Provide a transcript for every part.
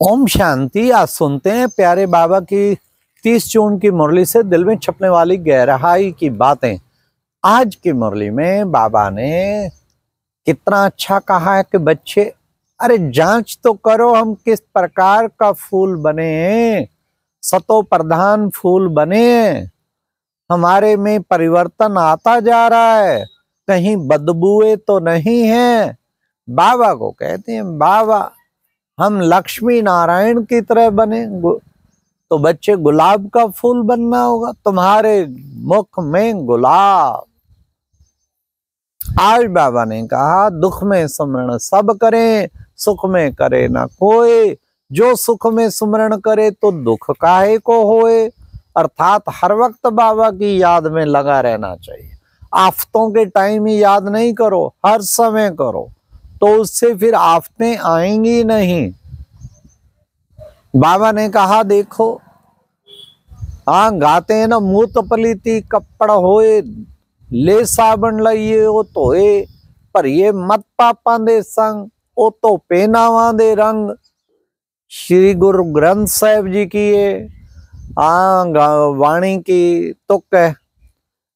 ओम शांति। आज सुनते हैं प्यारे बाबा की 30 जून की मुरली से दिल में छपने वाली गहराई की बातें। आज की मुरली में बाबा ने कितना अच्छा कहा है कि बच्चे, अरे जांच तो करो हम किस प्रकार का फूल बने हैं, सतो प्रधान फूल बने हैं। हमारे में परिवर्तन आता जा रहा है, कहीं बदबुए तो नहीं है। बाबा को कहते हैं, बाबा हम लक्ष्मी नारायण की तरह बने। तो बच्चे, गुलाब का फूल बनना होगा, तुम्हारे मुख में गुलाब। आज बाबा ने कहा, दुख में सुमरण सब करें, सुख में करे ना कोई। जो सुख में सुमरण करे तो दुख काहे को होए। अर्थात हर वक्त बाबा की याद में लगा रहना चाहिए। आफतों के टाइम ही याद नहीं करो, हर समय करो, तो उससे फिर आफतें आएंगी नहीं। बाबा ने कहा, देखो गाते हैं ना, मूत पलीती कपड़ होए, ले साबन लइए ओ तोए, पर ये मत पापा दे संग, ओ तो पेनावा दे रंग। श्री गुरु ग्रंथ साहिब जी की ये वाणी की तुक है।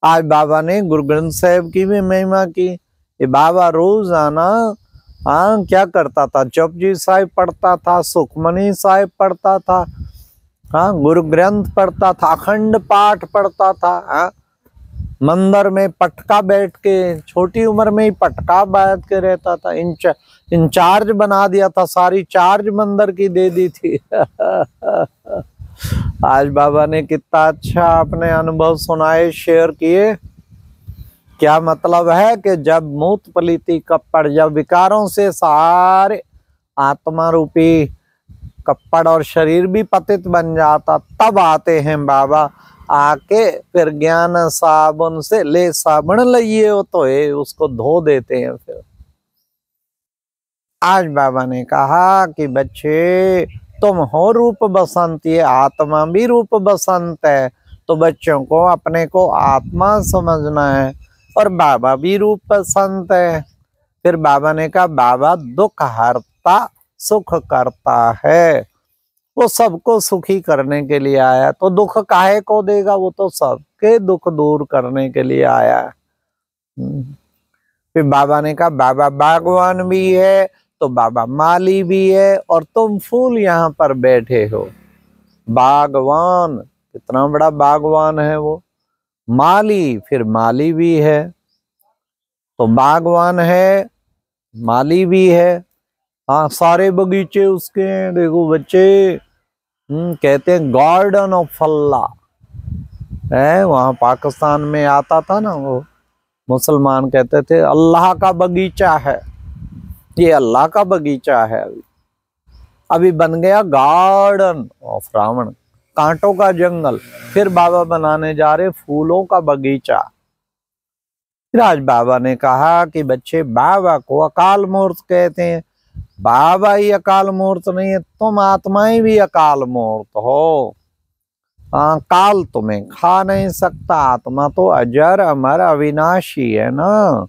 आज बाबा ने गुरु ग्रंथ साहिब की भी महिमा की। ये बाबा रोजाना क्या करता था, जपजी साहिब पढ़ता था, सुखमनी साहिब पढ़ता था, गुरु ग्रंथ पढ़ता था, अखंड पाठ पढ़ता था। मंदिर में पटका बैठ के, छोटी उम्र में ही पटका बैठ के रहता था। इंचार्ज बना दिया था, सारी चार्ज मंदिर की दे दी थी। आज बाबा ने कितना अच्छा अपने अनुभव सुनाए, शेयर किए। क्या मतलब है कि जब मूत पलीती कपड़, जब विकारों से सारे आत्मा रूपी कपड़ और शरीर भी पतित बन जाता, तब आते हैं बाबा, आके फिर ज्ञान साबुन से ले साबुन लइए हो तो उसको धो देते हैं। फिर आज बाबा ने कहा कि बच्चे, तुम हो रूप बसंत, ये आत्मा भी रूप बसंत है। तो बच्चों को अपने को आत्मा समझना है, और बाबा भी रूप बसंत है। फिर बाबा ने कहा, बाबा दुख हरता सुख करता है। वो सबको सुखी करने के लिए आया, तो दुख काहे को देगा, वो तो सबके दुख दूर करने के लिए आया है। फिर बाबा ने कहा, बाबा बागवान भी है, तो बाबा माली भी है, और तुम फूल यहाँ पर बैठे हो। बागवान, कितना बड़ा बागवान है वो। माली, फिर माली भी है। तो बागवान है, माली भी है। सारे बगीचे उसके हैं। देखो बच्चे, कहते हैं गार्डन ऑफ फल्ला है। वहां पाकिस्तान में आता था ना, वो मुसलमान कहते थे अल्लाह का बगीचा है, ये अल्लाह का बगीचा है। अभी बन गया गार्डन ऑफ रावण, कांटों का जंगल। फिर बाबा बनाने जा रहे फूलों का बगीचा। आज बाबा ने कहा कि बच्चे, बाबा को अकाल मूर्त कहते हैं। बाबा ही अकाल मूर्त नहीं है, तुम आत्माएं भी अकाल मूर्त हो। काल तुम्हें खा नहीं सकता, आत्मा तो अजर अमर अविनाशी है ना।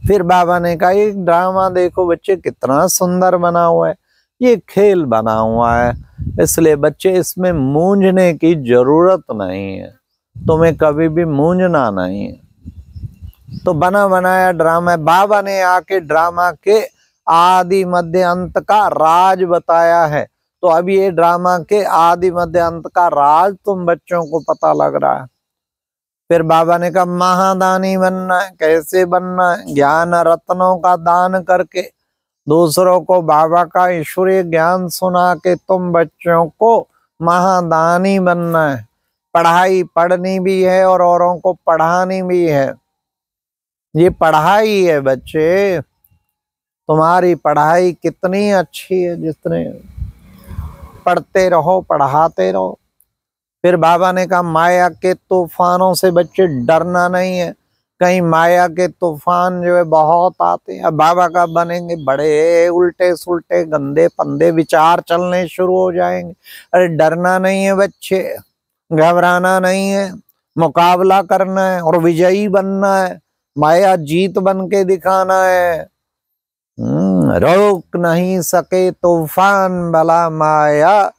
फिर बाबा ने कहा, एक ड्रामा देखो बच्चे, कितना सुंदर बना हुआ है। ये खेल बना हुआ है, इसलिए बच्चे इसमें मूंझने की जरूरत नहीं है, तुम्हें कभी भी मूंझना नहीं है। तो बना बनाया ड्रामा है। बाबा ने आके ड्रामा के आदि मध्य अंत का राज बताया है। तो अब ये ड्रामा के आदि मध्य अंत का राज तुम बच्चों को पता लग रहा है। फिर बाबा ने कहा, महादानी बनना है। कैसे बनना है? ज्ञान रत्नों का दान करके, दूसरों को बाबा का ईश्वरीय ज्ञान सुना के तुम बच्चों को महादानी बनना है। पढ़ाई पढ़नी भी है और औरों को पढ़ानी भी है। ये पढ़ाई है बच्चे, तुम्हारी पढ़ाई कितनी अच्छी है, जितने पढ़ते रहो, पढ़ाते रहो। फिर बाबा ने कहा, माया के तूफानों से बच्चे डरना नहीं है। कहीं माया के तूफान जो है बहुत आते हैं। अब बाबा का बनेंगे, बड़े उल्टे सुल्टे गंदे पंदे विचार चलने शुरू हो जाएंगे। अरे डरना नहीं है बच्चे, घबराना नहीं है, मुकाबला करना है और विजयी बनना है। माया जीत बन के दिखाना है। रोक नहीं सके तूफान भला माया,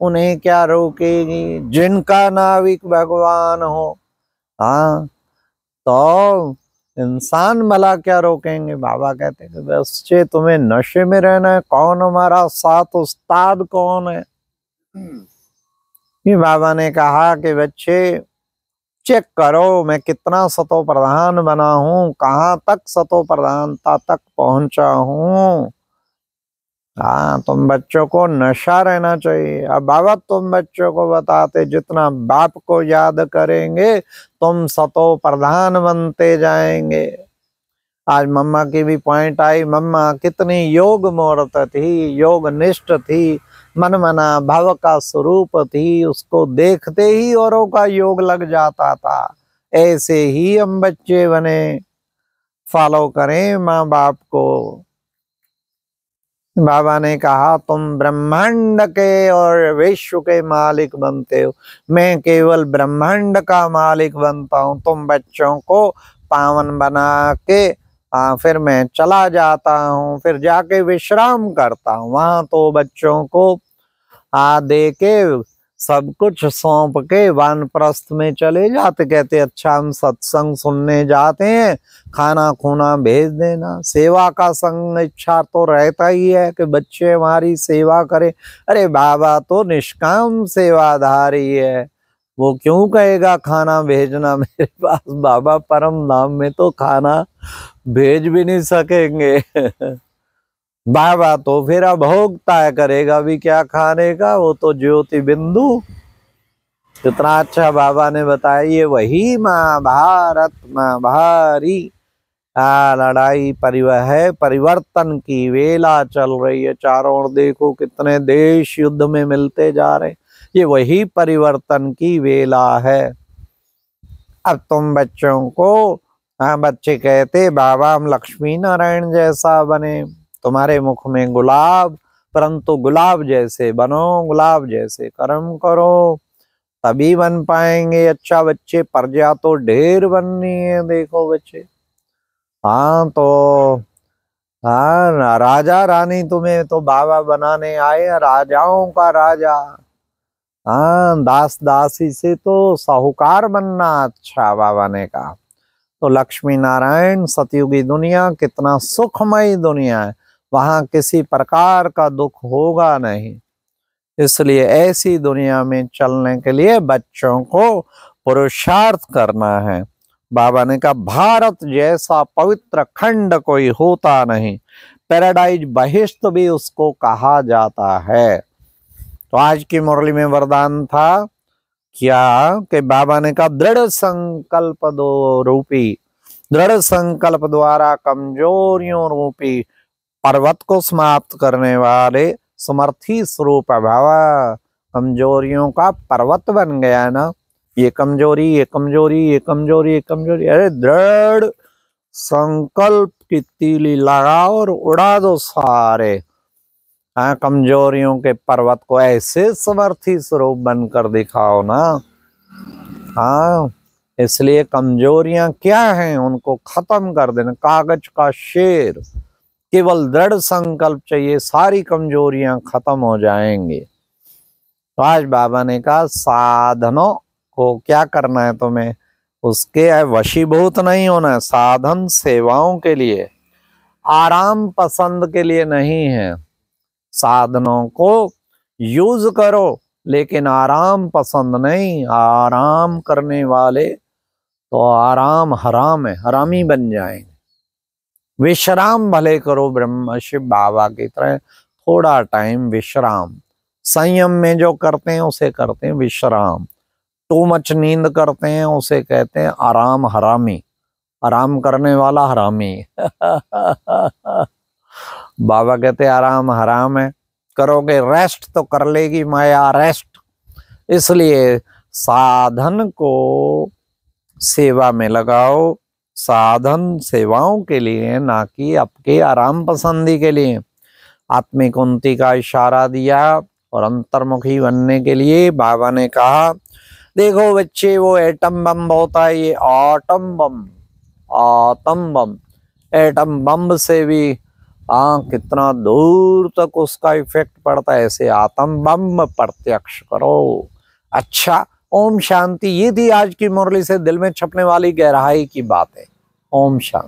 उन्हें क्या रोकेगी जिनका नाविक भगवान हो। हाँ, तो इंसान भला क्या रोकेंगे। बाबा कहते हैं कि बच्चे तुम्हें नशे में रहना है, कौन हमारा साथ उस्ताद कौन है। बाबा ने कहा कि बच्चे चेक करो मैं कितना सतो प्रधान बना हूं, कहाँ तक सतो प्रधानता तक पहुंचा हूं। हाँ, तुम बच्चों को नशा रहना चाहिए। अब बाबा तुम बच्चों को बताते जितना बाप को याद करेंगे तुम सतो प्रधान बनते जाएंगे। आज मम्मा की भी पॉइंट आई, मम्मा कितनी योग मूर्त थी, योग निष्ठ थी, मन मना भाव का स्वरूप थी, उसको देखते ही औरों का योग लग जाता था। ऐसे ही हम बच्चे बने, फॉलो करें माँ बाप को। बाबा ने कहा तुम ब्रह्मांड के और विश्व के मालिक बनते हो, मैं केवल ब्रह्मांड का मालिक बनता हूँ। तुम बच्चों को पावन बना के फिर मैं चला जाता हूँ, फिर जाके विश्राम करता हूँ। वहां तो बच्चों को दे के सब कुछ सौंप के वानप्रस्थ में चले जाते। कहते अच्छा हम सत्संग सुनने जाते हैं, खाना खूना भेज देना। सेवा का संग इच्छा तो रहता ही है कि बच्चे हमारी सेवा करें। अरे बाबा तो निष्काम सेवाधारी है, वो क्यों कहेगा खाना भेजना मेरे पास। बाबा परम धाम में तो खाना भेज भी नहीं सकेंगे। बाबा तो फिर अभोग तय करेगा भी क्या खाने का, वो तो ज्योति बिंदु। कितना अच्छा बाबा ने बताया। ये वही महाभारत महाभारी लड़ाई है, परिवर्तन की वेला चल रही है। चारों ओर देखो कितने देश युद्ध में मिलते जा रहे, ये वही परिवर्तन की वेला है। अब तुम बच्चों को बच्चे कहते बाबा हम लक्ष्मी नारायण जैसा बने, तुम्हारे मुख में गुलाब, परंतु गुलाब जैसे बनो, गुलाब जैसे कर्म करो तभी बन पाएंगे। अच्छा बच्चे, प्रजा तो ढेर बननी है। देखो बच्चे, हाँ तो हाँ राजा रानी तुम्हें तो बाबा बनाने आए, राजाओं का राजा। हाँ, दास दासी से तो साहूकार बनना अच्छा, बाबा ने कहा। तो लक्ष्मी नारायण सतयुगी दुनिया कितना सुखमयी दुनिया है, वहां किसी प्रकार का दुख होगा नहीं। इसलिए ऐसी दुनिया में चलने के लिए बच्चों को पुरुषार्थ करना है। बाबा ने कहा भारत जैसा पवित्र खंड कोई होता नहीं, पैराडाइज बहिष्ठ भी उसको कहा जाता है। तो आज की मुरली में वरदान था क्या कि बाबा ने कहा दृढ़ संकल्प दो रूपी, दृढ़ संकल्प द्वारा कमजोरियों रूपी पर्वत को समाप्त करने वाले समर्थी स्वरूप बाबा कमजोरियों का पर्वत बन गया ना। ये कमजोरी, ये कमजोरी, ये कमजोरी, ये कमजोरी, अरे दृढ़ संकल्प की तीली लगाओ और उड़ा दो सारे कमजोरियों के पर्वत को। ऐसे समर्थी स्वरूप बनकर दिखाओ ना। हाँ, इसलिए कमजोरियां क्या हैं उनको खत्म कर देना। कागज का शेर, केवल दृढ़ संकल्प चाहिए, सारी कमजोरियां खत्म हो जाएंगी। तो आज बाबा ने कहा साधनों को क्या करना है तुम्हें, उसके वशीभूत नहीं होना है। साधन सेवाओं के लिए, आराम पसंद के लिए नहीं है। साधनों को यूज करो लेकिन आराम पसंद नहीं। आराम करने वाले तो आराम हराम है, हरामी बन जाएंगे। विश्राम भले करो, ब्रह्म शिव बाबा की तरह थोड़ा टाइम विश्राम। संयम में जो करते हैं उसे करते हैं विश्राम। टू मच नींद करते हैं उसे कहते हैं आराम हरामी। आराम करने वाला हरामी। बाबा कहते आराम हराम है, करोगे रेस्ट तो कर लेगी माया रेस्ट। इसलिए साधन को सेवा में लगाओ, साधन सेवाओं के लिए, ना कि आपके आराम पसंदी के लिए। आत्मिक उन्नति का इशारा दिया और अंतर्मुखी बनने के लिए बाबा ने कहा देखो बच्चे, वो एटम बम होता है, ये आटम बम, आतम बम। एटम बम से भी हाँ, कितना दूर तक उसका इफेक्ट पड़ता है, ऐसे आत्म बम प्रत्यक्ष करो। अच्छा, ओम शांति। ये थी आज की मुरली से दिल में छपने वाली गहराई की बातें। ओम शांति।